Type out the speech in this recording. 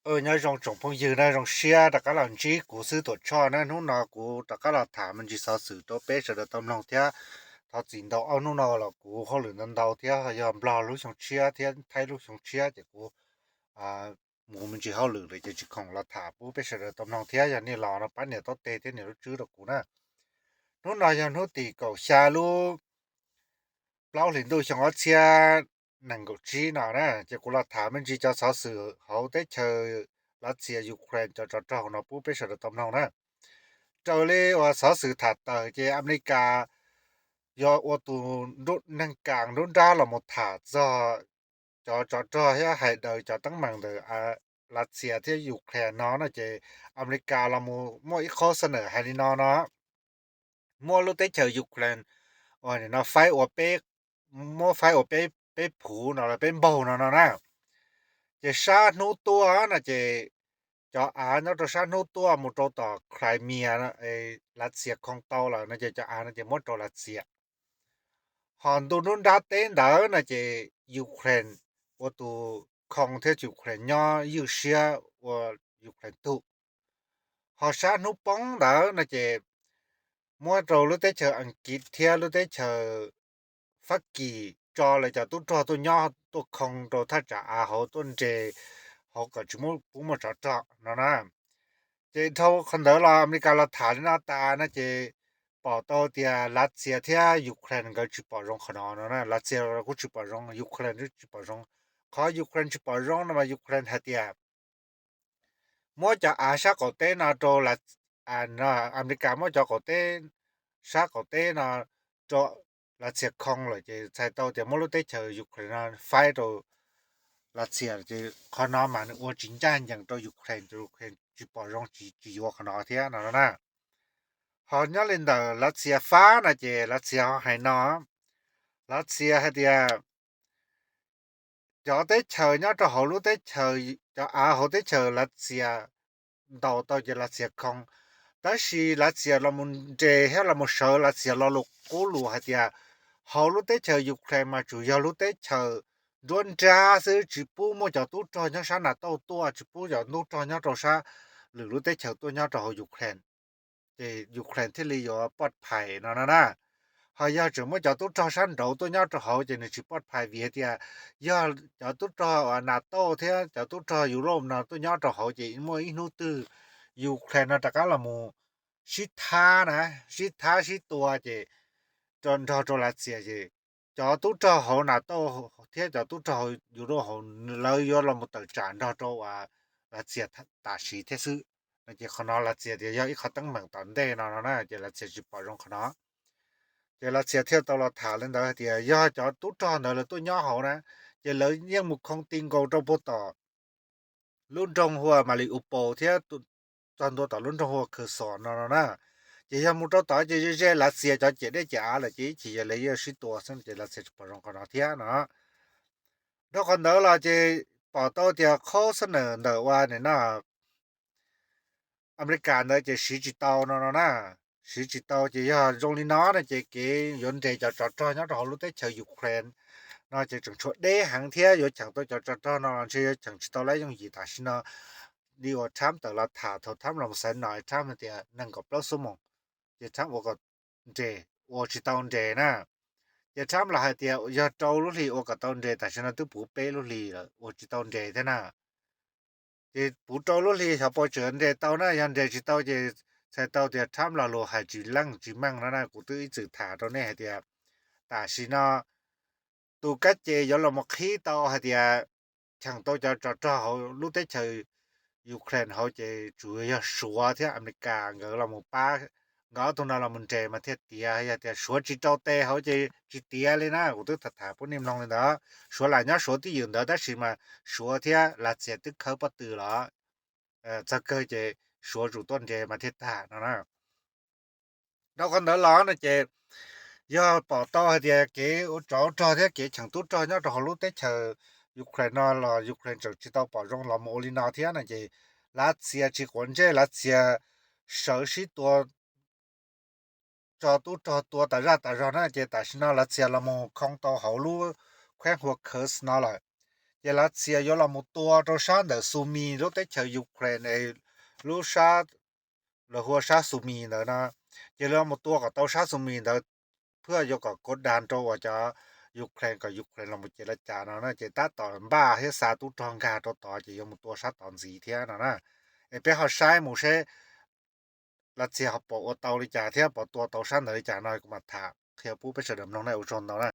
那种总朋友那种写大家人知故事多超那侬那古大家人谈们就少数多背着的当啷天他见到哦侬那了古可能能到天还要不拉路上车天太路上车的古我们就好路的就空了谈不背着的当啷天呀你老了半年到对天你都知道古呢侬那样侬地够下路老领导上我车能够知道呢结果了他们就叫少数好的车รัสเซียยูเครนจะเนาะผู้ไปเสด็จตำนองนะเจ้าเลยว่าสอสือถัดต่อเจอเมริกายอว่าตูรุ่นนังกลางรุ่นดาละหมดถาจอให้เดยจะตั้งมังเดอรัสเซียที่ยูเครนเนาะนะเจอเมริกาละมอีกข้อเสนอให้นี่เนาะมัวรู้ได้เจอยูเครนว่านี่เนาะไฟอวเป๊กมัวไฟอวเป๊ไปผูเนาะเป็นบ่เนาะนะจะชาโนตัวนะเจจอเนาะจะชาโนตัวหมดต่อไครเมียนะรัสเซียของเตาล่ะนะจะนะจะหมดต่อรัสเซียฮอนดูนุนดาเต้นดานะเจยูเครนว่าตูของเทยูเครนย่อยูเซียว่ายูเครนตุฮอชานุปองดานะเจมัวเรารู้ได้เจออังกฤษเทียรู้ได้เจอฟักกีจอเลยจะตุ้จอตุ้ย่อตุ้ของตัวถ้าจะเขาต้นเจเขาก็จะมุมาจะนะเจเท่าคนเดอละอเมริกาละฐานหน้าตานะเจปอตอเตียรัสเซียเทียยูเครนก็จิปอรงขนาดนะรัสเซียก็จิปอรงยูเครนจิปอรงขอยูเครนจิปอรงนะมายูเครนหาเตียมัวจะชาก็เตนะโตรัสนะอเมริกามัวจะก็เตชาก็เตนะโตรัสเซียคองเลยจะใช้ตอเตียมัวรู้ได้เจอยูเครนไฟโตรัสเซียจะขนาดมันว่าจริงจังอย่างโตยูเครนจิปอรงจิอยู่ขนาดเทียนะฮอนยาลินดารัสเซียฟ้านะเจรัสเซียให้นอรัสเซียให้เดียจะได้เชยนะจะหรู้ได้เชยจะเขาได้เชยรัสเซีย到จะรัสเซียคง但是รัสเซียเรามันเจให้เรามันเชยรัสเซียเราลูกกูรู้ให้เดียเขารู้ได้เชยยูเครนมา主要รู้ได้เชยดวนจ้าซื้อจิปูมันจะตู้จอยังชนะตัวจิปูจะตู้จอยังตัวซะหรือรู้ได้เชยตัวยังจะยูเครนยูเครนที่ลีอยู่ปลอดภัยนั่นนะหายาจะไม่จะตุ้จอชันเราตัวเนี้ยจะเขาจะนี่ปลอดภัยเวียเดียยาจะตุ้จอนาโตเทียจะตุ้จอยุโรปนะตัวเนี้ยจะเขาจะมวยนูตือยูเครนนะตะกะละมูชิทานะชิตัวจะจนจอรัสเซียจะตุ้จอเขานาโตเทียจะตุ้จอยุโรปเขาแล้วยอละมุตจานจะว่ารัสเซียตาชีเทซึ那就可能รัสเซียเดียวอีกเขาตั้งเมืองตอนเดนะจะรัสเซียจิปอรงขนาดจะรัสเซียเที่ยวตลอดถาเล่นดาเดียย่อจอตุ้จอเน了ตุ้ย่อเขานะจะเลยยังมุกของติงโกตบต่อรุ่นจงหัวมาริอุโปเที่ยวตอนตัวต่อรุ่นจงหัวคือสอนนะจะยังมุกต่อจะรัสเซียจะเจได้จะละจะเลยยสิตัวซึ่งจะรัสเซียจิปอรงขนาดเที่ยนะแล้วคนเดล่ะจะปอตอเดียข้อเสนอเดว่าเนี่ยนะอเมริกา呢就十几刀นะ十几刀就要用力拿呢就给用这就那好路在求乌克兰那就整出的航天有抢到就那就整到来用意但是呢你我参到了他头他们龙神来他们的能够不什么就参我个这我知道这呢就参了还的要招路里我个到这但是呢都不背路里了我知道这的呢这不招路里小包准的到那样的知道这才到的参了路还只冷只มั่งนะกูตื้อจือถาตอนนี้เดียแต่สินะตูกัดเจยอลมาขี้ต่อเดียช่างตัวจะเขารู้ได้เฉยยูเครนเขาจะ主要说ที่อเมริกาเงเราหมู่ป้าเงาตรงนั้นเรามันเจมาเทียเตียอย่าแต่说จิเจ้าเตเขาจะจิเตียเลยนะกูตื้อถาพวกนี้ลองเลยนะ说หลายเนี่ย说ที่อยู่แต่是嘛说ที่รัสเซียตึกเขาบ่ตื้อหรอ这个จะ说主ต้นเจมาเทียตานะแล้วคนเดลอนะเจยอปอต่อเดียเกจอเดียเกฉังตุจอเนี่ยจะรู้ได้เชยูเครนละยูเครนจะ知道保证了โมลินาเทียนะเจรัสเซียจิคนเจรัสเซีย10多จอตุจอตัวแต่นะเจแต่สินะรัสเซียละโมของต่อเขารู้แขวงหัวเคิร์สนะล่ะเจ giờ Russia yo là một tua đó sang de Sumi lúc tới chờ Ukraine lúc sa là hoa sa Sumi nữa na giờ là một tua cả tàu sa Sumi đó เพื่อยกก็กดดันโตว่าจะยูเครนกับยูเครนเรามาเจรจาเนาะนะเจตาตอนบ้าเฮสาตุทองกาต่อจะยมตัวซัดตอน4เที่ยเนาะนะไอ้เปเฮาใช้หมู่เชรัสเซียเขาปอกเตาลิจาเที่ยปอตัวเตาซั่นเลยจาน้อยก็มาถาเที่ยผู้ไปเสด็มน้องในอุชนเนาะนะ